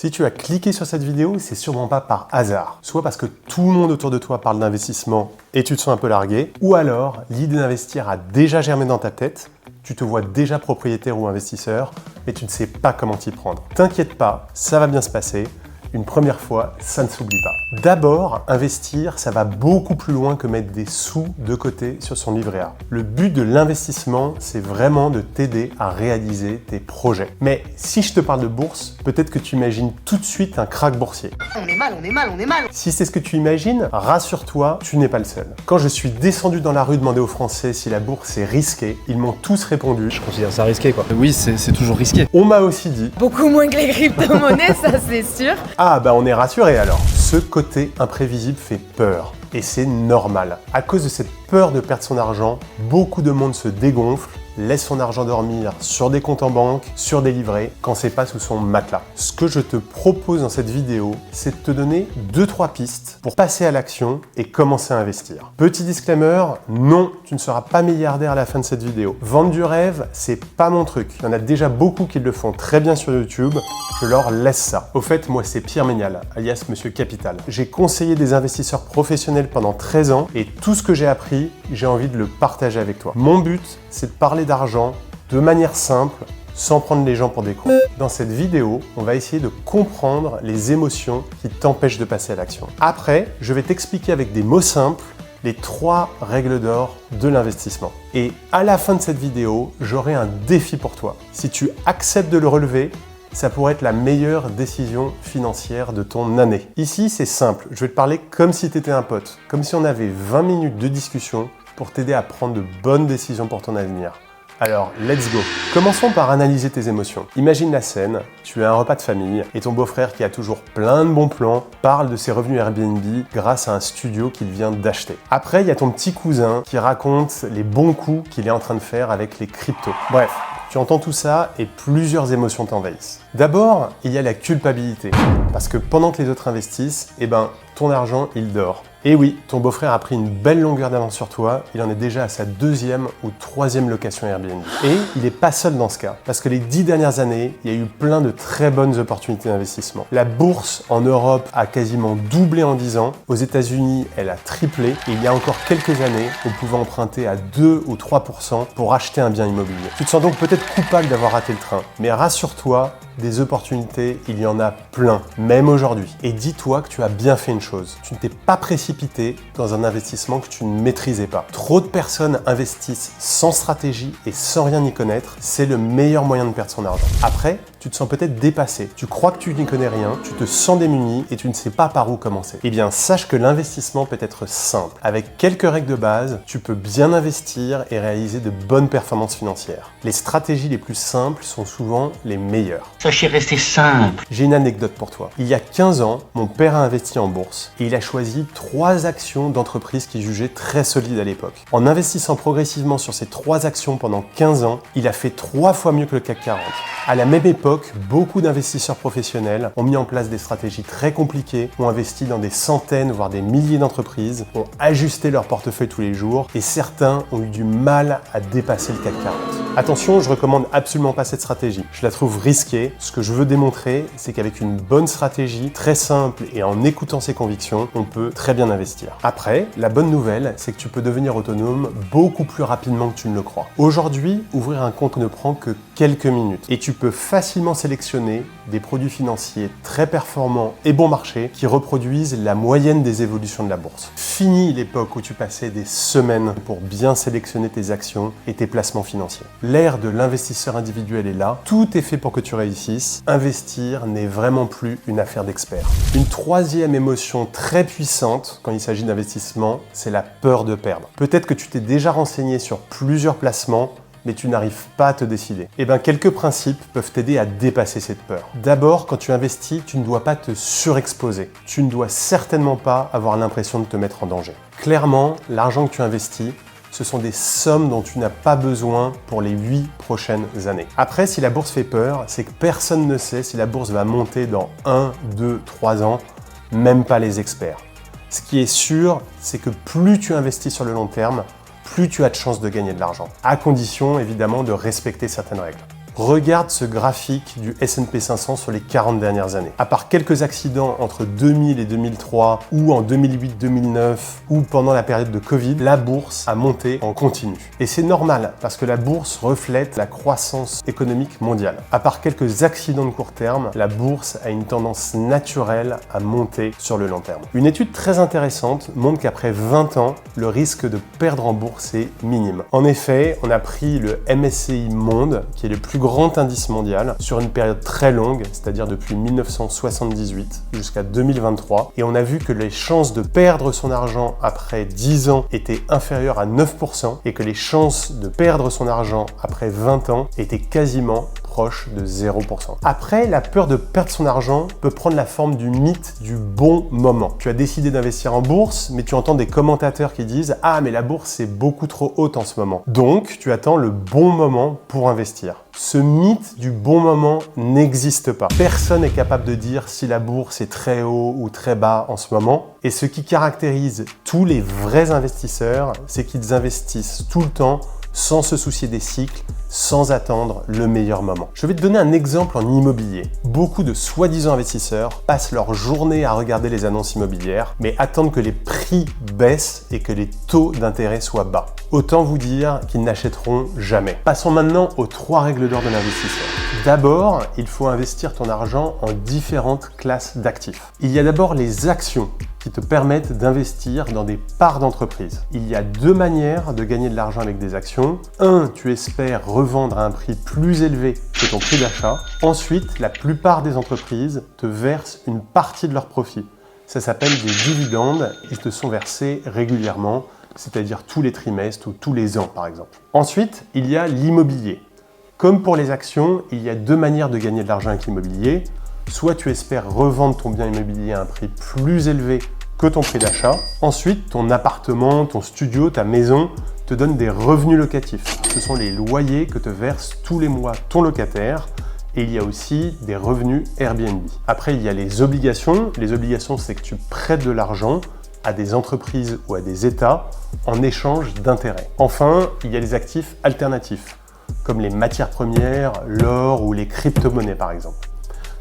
Si tu as cliqué sur cette vidéo, c'est sûrement pas par hasard. Soit parce que tout le monde autour de toi parle d'investissement et tu te sens un peu largué, ou alors l'idée d'investir a déjà germé dans ta tête, tu te vois déjà propriétaire ou investisseur, mais tu ne sais pas comment t'y prendre. T'inquiète pas, ça va bien se passer. Une première fois, ça ne s'oublie pas. D'abord, investir, ça va beaucoup plus loin que mettre des sous de côté sur son livret A. Le but de l'investissement, c'est vraiment de t'aider à réaliser tes projets. Mais si je te parle de bourse, peut-être que tu imagines tout de suite un krach boursier. On est mal. Si c'est ce que tu imagines, rassure-toi, tu n'es pas le seul. Quand je suis descendu dans la rue demander aux Français si la bourse est risquée, ils m'ont tous répondu. Je considère ça risqué quoi. Oui, c'est toujours risqué. On m'a aussi dit. Beaucoup moins que les crypto-monnaies, ça c'est sûr. Ah bah on est rassuré alors. Ce côté imprévisible fait peur. Et c'est normal. À cause de cette peur de perdre son argent, beaucoup de monde se dégonfle, laisse son argent dormir sur des comptes en banque, sur des livrets, quand c'est pas sous son matelas. Ce que je te propose dans cette vidéo, c'est de te donner 2-3 pistes pour passer à l'action et commencer à investir. Petit disclaimer, non, tu ne seras pas milliardaire à la fin de cette vidéo. Vendre du rêve, c'est pas mon truc. Il y en a déjà beaucoup qui le font très bien sur YouTube. Je leur laisse ça. Au fait, moi c'est Pierre Ménial, alias Monsieur Capital. J'ai conseillé des investisseurs professionnels pendant 13 ans et tout ce que j'ai appris, j'ai envie de le partager avec toi. Mon but, c'est de parler d'argent de manière simple, sans prendre les gens pour des cons. Dans cette vidéo, on va essayer de comprendre les émotions qui t'empêchent de passer à l'action. Après, je vais t'expliquer avec des mots simples les 3 règles d'or de l'investissement. Et à la fin de cette vidéo, j'aurai un défi pour toi. Si tu acceptes de le relever, ça pourrait être la meilleure décision financière de ton année. Ici, c'est simple. Je vais te parler comme si tu étais un pote, comme si on avait 20 minutes de discussion pour t'aider à prendre de bonnes décisions pour ton avenir. Alors, let's go. Commençons par analyser tes émotions. Imagine la scène, tu as un repas de famille et ton beau-frère qui a toujours plein de bons plans parle de ses revenus Airbnb grâce à un studio qu'il vient d'acheter. Après, il y a ton petit cousin qui raconte les bons coups qu'il est en train de faire avec les cryptos. Bref, tu entends tout ça et plusieurs émotions t'envahissent. D'abord, il y a la culpabilité. Parce que pendant que les autres investissent, ton argent, il dort. Et oui, ton beau-frère a pris une belle longueur d'avance sur toi, il en est déjà à sa 2e ou 3e location Airbnb. Et il n'est pas seul dans ce cas, parce que les 10 dernières années, il y a eu plein de très bonnes opportunités d'investissement. La bourse en Europe a quasiment doublé en 10 ans, aux États-Unis, elle a triplé, et il y a encore quelques années, on pouvait emprunter à 2 ou 3% pour acheter un bien immobilier. Tu te sens donc peut-être coupable d'avoir raté le train, mais rassure-toi, des opportunités, il y en a plein, même aujourd'hui. Et dis-toi que tu as bien fait une chose. Tu ne t'es pas précipité dans un investissement que tu ne maîtrisais pas. Trop de personnes investissent sans stratégie et sans rien y connaître. C'est le meilleur moyen de perdre son argent. Après, tu te sens peut-être dépassé. Tu crois que tu n'y connais rien, tu te sens démuni et tu ne sais pas par où commencer. Eh bien, sache que l'investissement peut être simple. Avec quelques règles de base, tu peux bien investir et réaliser de bonnes performances financières. Les stratégies les plus simples sont souvent les meilleures. Sachez rester simple. J'ai une anecdote pour toi. Il y a 15 ans, mon père a investi en bourse et il a choisi 3 actions d'entreprises qu'il jugeait très solides à l'époque. En investissant progressivement sur ces 3 actions pendant 15 ans, il a fait 3 fois mieux que le CAC 40. À la même époque, beaucoup d'investisseurs professionnels ont mis en place des stratégies très compliquées, ont investi dans des centaines voire des milliers d'entreprises, ont ajusté leur portefeuille tous les jours et certains ont eu du mal à dépasser le CAC 40. Attention, je recommande absolument pas cette stratégie. Je la trouve risquée. Ce que je veux démontrer, c'est qu'avec une bonne stratégie, très simple et en écoutant ses convictions, on peut très bien investir. Après, la bonne nouvelle, c'est que tu peux devenir autonome beaucoup plus rapidement que tu ne le crois. Aujourd'hui, ouvrir un compte ne prend que quelques minutes et tu peux facilement sélectionner des produits financiers très performants et bon marché qui reproduisent la moyenne des évolutions de la bourse. Fini l'époque où tu passais des semaines pour bien sélectionner tes actions et tes placements financiers. L'ère de l'investisseur individuel est là, tout est fait pour que tu réussisses. Investir n'est vraiment plus une affaire d'expert. Une 3e émotion très puissante quand il s'agit d'investissement, c'est la peur de perdre. Peut-être que tu t'es déjà renseigné sur plusieurs placements, mais tu n'arrives pas à te décider. Quelques principes peuvent t'aider à dépasser cette peur. D'abord, quand tu investis, tu ne dois pas te surexposer. Tu ne dois certainement pas avoir l'impression de te mettre en danger. Clairement, l'argent que tu investis, ce sont des sommes dont tu n'as pas besoin pour les 8 prochaines années. Après, si la bourse fait peur, c'est que personne ne sait si la bourse va monter dans 1, 2, 3 ans, même pas les experts. Ce qui est sûr, c'est que plus tu investis sur le long terme, plus tu as de chances de gagner de l'argent. À condition, évidemment, de respecter certaines règles. Regarde ce graphique du S&P 500 sur les 40 dernières années. À part quelques accidents entre 2000 et 2003 ou en 2008-2009 ou pendant la période de Covid, la bourse a monté en continu. Et c'est normal parce que la bourse reflète la croissance économique mondiale. À part quelques accidents de court terme, la bourse a une tendance naturelle à monter sur le long terme. Une étude très intéressante montre qu'après 20 ans, le risque de perdre en bourse est minime. En effet, on a pris le MSCI Monde, qui est le plus grand indice mondial, sur une période très longue, c'est-à-dire depuis 1978 jusqu'à 2023, et on a vu que les chances de perdre son argent après 10 ans étaient inférieures à 9% et que les chances de perdre son argent après 20 ans étaient quasiment proche de 0%. Après, la peur de perdre son argent peut prendre la forme du mythe du bon moment. Tu as décidé d'investir en bourse, mais tu entends des commentateurs qui disent « Ah, mais la bourse est beaucoup trop haute en ce moment. » Donc, tu attends le bon moment pour investir. Ce mythe du bon moment n'existe pas. Personne n'est capable de dire si la bourse est très haut ou très bas en ce moment. Et ce qui caractérise tous les vrais investisseurs, c'est qu'ils investissent tout le temps sans se soucier des cycles, sans attendre le meilleur moment. Je vais te donner un exemple en immobilier. Beaucoup de soi-disant investisseurs passent leur journée à regarder les annonces immobilières, mais attendent que les prix baissent et que les taux d'intérêt soient bas. Autant vous dire qu'ils n'achèteront jamais. Passons maintenant aux 3 règles d'or de l'investisseur. D'abord, il faut investir ton argent en différentes classes d'actifs. Il y a d'abord les actions qui te permettent d'investir dans des parts d'entreprise. Il y a 2 manières de gagner de l'argent avec des actions. 1, tu espères revendre à un prix plus élevé que ton prix d'achat. Ensuite, la plupart des entreprises te versent une partie de leurs profits. Ça s'appelle des dividendes. Ils te sont versés régulièrement, c'est-à-dire tous les trimestres ou tous les ans par exemple. Ensuite, il y a l'immobilier. Comme pour les actions, il y a 2 manières de gagner de l'argent avec l'immobilier. Soit tu espères revendre ton bien immobilier à un prix plus élevé que ton prix d'achat. Ensuite, ton appartement, ton studio, ta maison te donnent des revenus locatifs. Ce sont les loyers que te verse tous les mois ton locataire. Et il y a aussi des revenus Airbnb. Après, il y a les obligations. Les obligations, c'est que tu prêtes de l'argent à des entreprises ou à des États en échange d'intérêts. Enfin, il y a les actifs alternatifs, comme les matières premières, l'or ou les crypto-monnaies par exemple.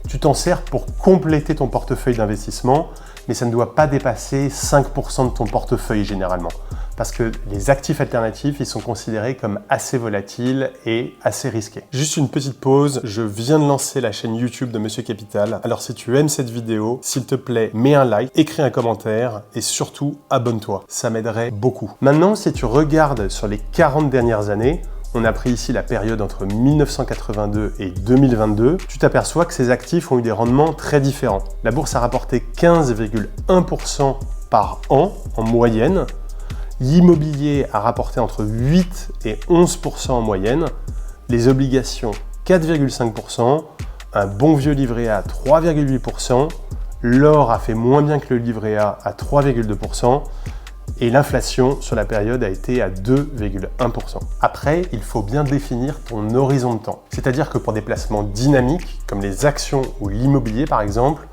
Tu t'en sers pour compléter ton portefeuille d'investissement, mais ça ne doit pas dépasser 5% de ton portefeuille généralement. Parce que les actifs alternatifs, ils sont considérés comme assez volatiles et assez risqués. Juste une petite pause, je viens de lancer la chaîne YouTube de Monsieur Capital. Alors si tu aimes cette vidéo, s'il te plaît, mets un like, écris un commentaire et surtout abonne-toi. Ça m'aiderait beaucoup. Maintenant, si tu regardes sur les 40 dernières années, on a pris ici la période entre 1982 et 2022. Tu t'aperçois que ces actifs ont eu des rendements très différents. La bourse a rapporté 15,1% par an en moyenne. L'immobilier a rapporté entre 8 et 11% en moyenne. Les obligations 4,5%. Un bon vieux livret A 3,8%. L'or a fait moins bien que le livret A à 3,2%. Et l'inflation sur la période a été à 2,1%. Après, il faut bien définir ton horizon de temps. C'est-à-dire que pour des placements dynamiques, comme les actions ou l'immobilier par exemple,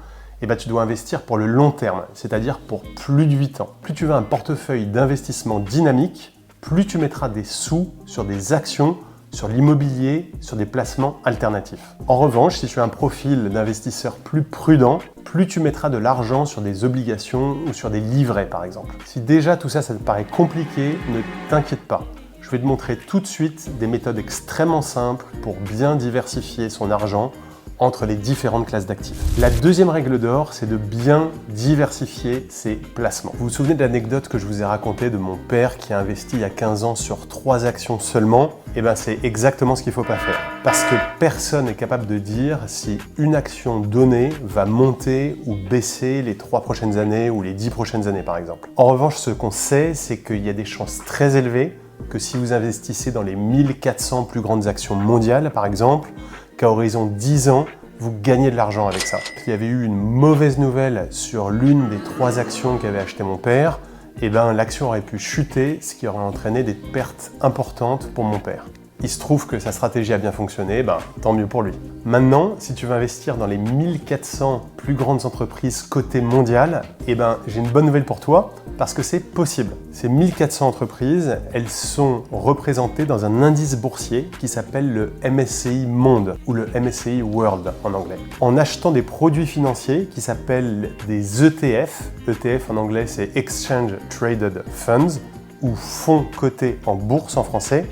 tu dois investir pour le long terme, c'est-à-dire pour plus de 8 ans. Plus tu veux un portefeuille d'investissement dynamique, plus tu mettras des sous sur des actions, sur l'immobilier, sur des placements alternatifs. En revanche, si tu as un profil d'investisseur plus prudent, plus tu mettras de l'argent sur des obligations ou sur des livrets par exemple. Si déjà tout ça te paraît compliqué, ne t'inquiète pas. Je vais te montrer tout de suite des méthodes extrêmement simples pour bien diversifier son argent entre les différentes classes d'actifs. La deuxième règle d'or, c'est de bien diversifier ses placements. Vous vous souvenez de l'anecdote que je vous ai racontée de mon père qui a investi il y a 15 ans sur 3 actions seulement? C'est exactement ce qu'il ne faut pas faire. Parce que personne n'est capable de dire si une action donnée va monter ou baisser les 3 prochaines années ou les 10 prochaines années par exemple. En revanche, ce qu'on sait, c'est qu'il y a des chances très élevées que si vous investissez dans les 1400 plus grandes actions mondiales par exemple, qu'à horizon 10 ans, vous gagnez de l'argent avec ça. Il y avait eu une mauvaise nouvelle sur l'une des 3 actions qu'avait acheté mon père, l'action aurait pu chuter, ce qui aurait entraîné des pertes importantes pour mon père. Il se trouve que sa stratégie a bien fonctionné, tant mieux pour lui. Maintenant, si tu veux investir dans les 1400 plus grandes entreprises cotées mondiales, j'ai une bonne nouvelle pour toi, parce que c'est possible. Ces 1400 entreprises, elles sont représentées dans un indice boursier qui s'appelle le MSCI Monde, ou le MSCI World en anglais. En achetant des produits financiers qui s'appellent des ETF, ETF en anglais c'est Exchange Traded Funds, ou fonds cotés en bourse en français,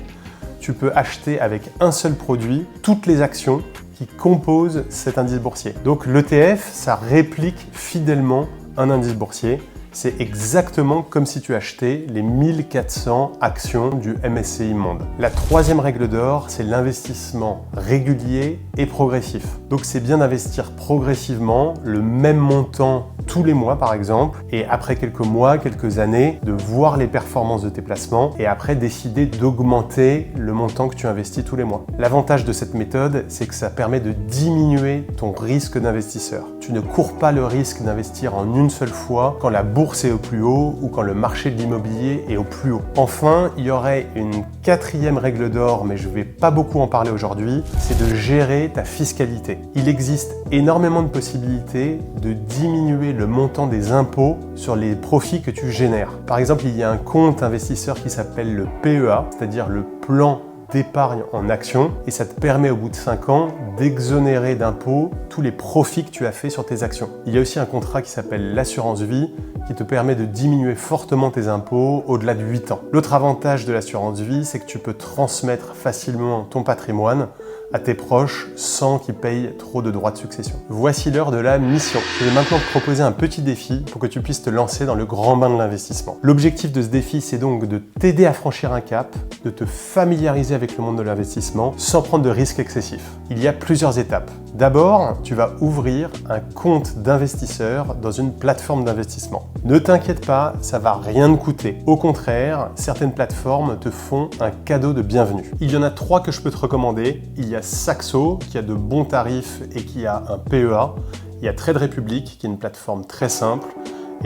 tu peux acheter avec un seul produit toutes les actions qui composent cet indice boursier. Donc l'ETF, ça réplique fidèlement un indice boursier. C'est exactement comme si tu achetais les 1400 actions du MSCI Monde. La troisième règle d'or, c'est l'investissement régulier et progressif. Donc c'est bien d'investir progressivement le même montant tous les mois par exemple, et après quelques mois, quelques années, de voir les performances de tes placements et après décider d'augmenter le montant que tu investis tous les mois. L'avantage de cette méthode, c'est que ça permet de diminuer ton risque d'investisseur. Tu ne cours pas le risque d'investir en une seule fois quand la bourse est au plus haut ou quand le marché de l'immobilier est au plus haut. Enfin, il y aurait une quatrième règle d'or, mais je ne vais pas beaucoup en parler aujourd'hui, c'est de gérer ta fiscalité. Il existe énormément de possibilités de diminuer le montant des impôts sur les profits que tu génères. Par exemple, il y a un compte investisseur qui s'appelle le PEA, c'est-à-dire le plan d'épargne en action, et ça te permet au bout de 5 ans d'exonérer d'impôts tous les profits que tu as fait sur tes actions. Il y a aussi un contrat qui s'appelle l'assurance vie qui te permet de diminuer fortement tes impôts au-delà de 8 ans. L'autre avantage de l'assurance vie, c'est que tu peux transmettre facilement ton patrimoine à tes proches sans qu'ils payent trop de droits de succession. Voici l'heure de la mission. Je vais maintenant te proposer un petit défi pour que tu puisses te lancer dans le grand bain de l'investissement. L'objectif de ce défi, c'est donc de t'aider à franchir un cap, de te familiariser avec le monde de l'investissement sans prendre de risques excessifs. Il y a plusieurs étapes. D'abord, tu vas ouvrir un compte d'investisseur dans une plateforme d'investissement. Ne t'inquiète pas, ça va rien te coûter. Au contraire, certaines plateformes te font un cadeau de bienvenue. Il y en a 3 que je peux te recommander. Il y a Saxo, qui a de bons tarifs et qui a un PEA. Il y a Trade Republic, qui est une plateforme très simple.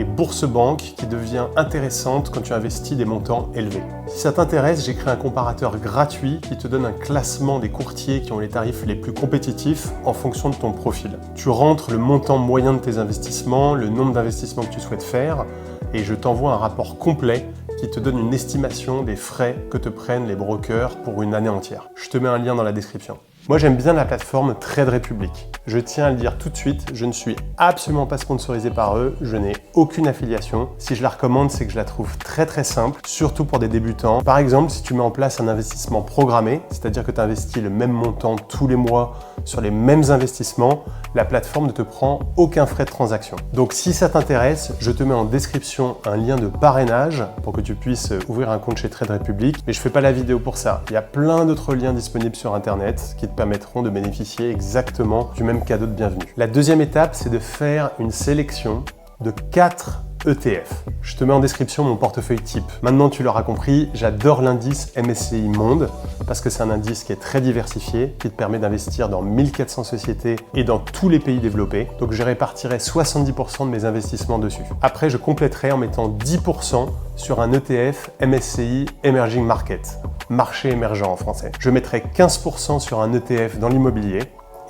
Et Bourse Banque, qui devient intéressante quand tu investis des montants élevés. Si ça t'intéresse, j'ai créé un comparateur gratuit qui te donne un classement des courtiers qui ont les tarifs les plus compétitifs en fonction de ton profil. Tu rentres le montant moyen de tes investissements, le nombre d'investissements que tu souhaites faire, et je t'envoie un rapport complet qui te donne une estimation des frais que te prennent les brokers pour une année entière. Je te mets un lien dans la description. Moi, j'aime bien la plateforme Trade Republic. Je tiens à le dire tout de suite, je ne suis absolument pas sponsorisé par eux, je n'ai aucune affiliation. Si je la recommande, c'est que je la trouve très très simple, surtout pour des débutants. Par exemple, si tu mets en place un investissement programmé, c'est-à-dire que tu investis le même montant tous les mois sur les mêmes investissements, la plateforme ne te prend aucun frais de transaction. Donc si ça t'intéresse, je te mets en description un lien de parrainage pour que tu puisses ouvrir un compte chez Trade Republic. Mais je ne fais pas la vidéo pour ça. Il y a plein d'autres liens disponibles sur Internet qui te permettront de bénéficier exactement du même cadeau de bienvenue. La deuxième étape, c'est de faire une sélection de 4 ETF. Je te mets en description mon portefeuille type. Maintenant, tu l'auras compris, j'adore l'indice MSCI Monde parce que c'est un indice qui est très diversifié, qui te permet d'investir dans 1400 sociétés et dans tous les pays développés. Donc, je répartirai 70% de mes investissements dessus. Après, je compléterai en mettant 10% sur un ETF MSCI Emerging Market, marché émergent en français. Je mettrai 15% sur un ETF dans l'immobilier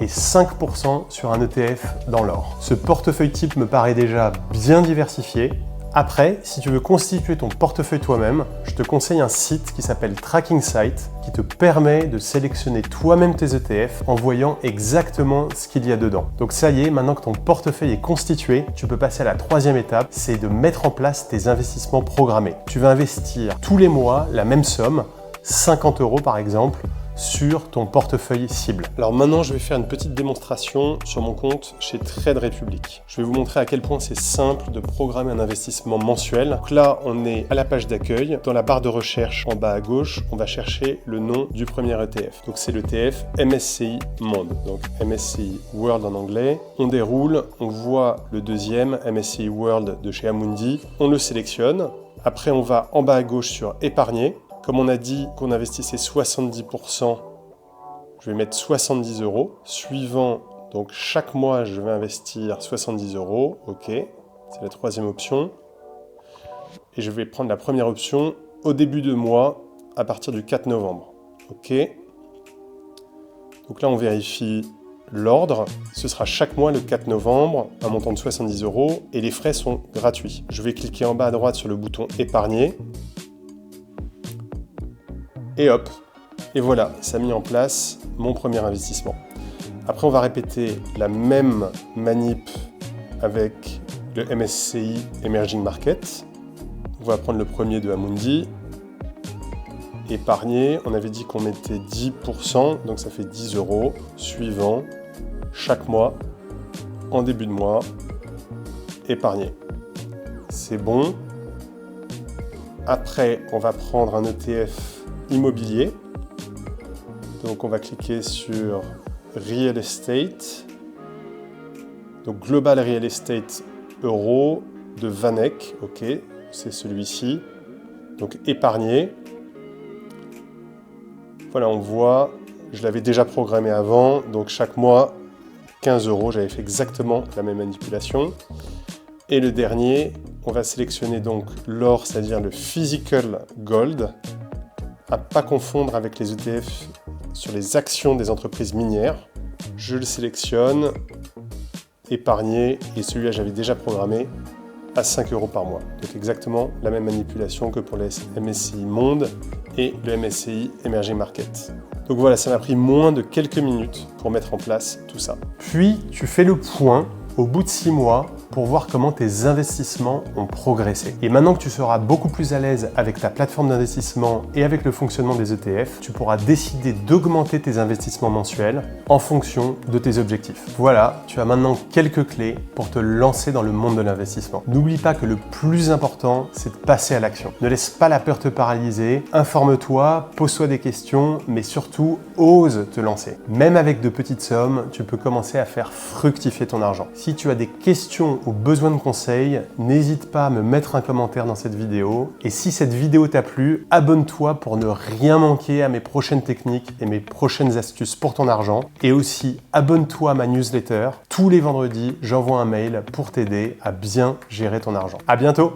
et 5% sur un ETF dans l'or. Ce portefeuille type me paraît déjà bien diversifié. Après, si tu veux constituer ton portefeuille toi-même, je te conseille un site qui s'appelle Tracking Site qui te permet de sélectionner toi-même tes ETF en voyant exactement ce qu'il y a dedans. Donc ça y est, maintenant que ton portefeuille est constitué, tu peux passer à la troisième étape, c'est de mettre en place tes investissements programmés. Tu vas investir tous les mois la même somme, 50 € par exemple, sur ton portefeuille cible. Alors maintenant, je vais faire une petite démonstration sur mon compte chez Trade Republic. Je vais vous montrer à quel point c'est simple de programmer un investissement mensuel. Donc là, on est à la page d'accueil. Dans la barre de recherche en bas à gauche, on va chercher le nom du premier ETF. Donc c'est l'ETF MSCI Monde, donc MSCI World en anglais. On déroule, on voit le deuxième MSCI World de chez Amundi. On le sélectionne. Après, on va en bas à gauche sur Épargner. Comme on a dit qu'on investissait 70%, je vais mettre 70 €. Suivant, donc chaque mois, je vais investir 70 €. OK, c'est la troisième option. Et je vais prendre la première option au début de mois, à partir du 4 novembre. OK, Donc là, on vérifie l'ordre. Ce sera chaque mois le 4 novembre, un montant de 70 € et les frais sont gratuits. Je vais cliquer en bas à droite sur le bouton épargner. Et hop, et voilà, ça a mis en place mon premier investissement. Après, on va répéter la même manip avec le MSCI Emerging Market. On va prendre le premier de Amundi. Épargner, on avait dit qu'on mettait 10%, donc ça fait 10 €. Suivant, chaque mois, en début de mois, épargner. C'est bon. Après, on va prendre un ETF immobilier. Donc on va cliquer sur Real Estate. Donc Global Real Estate Euro de Vanek, ok, c'est celui-ci. Donc épargner. Voilà, on voit, je l'avais déjà programmé avant, donc chaque mois 15 €, j'avais fait exactement la même manipulation. Et le dernier, on va sélectionner donc l'or, c'est-à-dire le Physical Gold, à ne pas confondre avec les ETF sur les actions des entreprises minières. Je le sélectionne, épargner, et celui-là j'avais déjà programmé à 5 € par mois. Donc exactement la même manipulation que pour le MSCI Monde et le MSCI Emerging Market. Donc voilà, ça m'a pris moins de quelques minutes pour mettre en place tout ça. Puis tu fais le point au bout de 6 mois pour voir comment tes investissements ont progressé. Et maintenant que tu seras beaucoup plus à l'aise avec ta plateforme d'investissement et avec le fonctionnement des ETF, tu pourras décider d'augmenter tes investissements mensuels en fonction de tes objectifs. Voilà, tu as maintenant quelques clés pour te lancer dans le monde de l'investissement. N'oublie pas que le plus important, c'est de passer à l'action. Ne laisse pas la peur te paralyser, informe-toi, pose-toi des questions, mais surtout, ose te lancer. Même avec de petites sommes, tu peux commencer à faire fructifier ton argent. Si tu as des questions ou besoin de conseils, n'hésite pas à me mettre un commentaire dans cette vidéo. Et si cette vidéo t'a plu, abonne-toi pour ne rien manquer à mes prochaines techniques et mes prochaines astuces pour ton argent. Et aussi, abonne-toi à ma newsletter. Tous les vendredis, j'envoie un mail pour t'aider à bien gérer ton argent. À bientôt!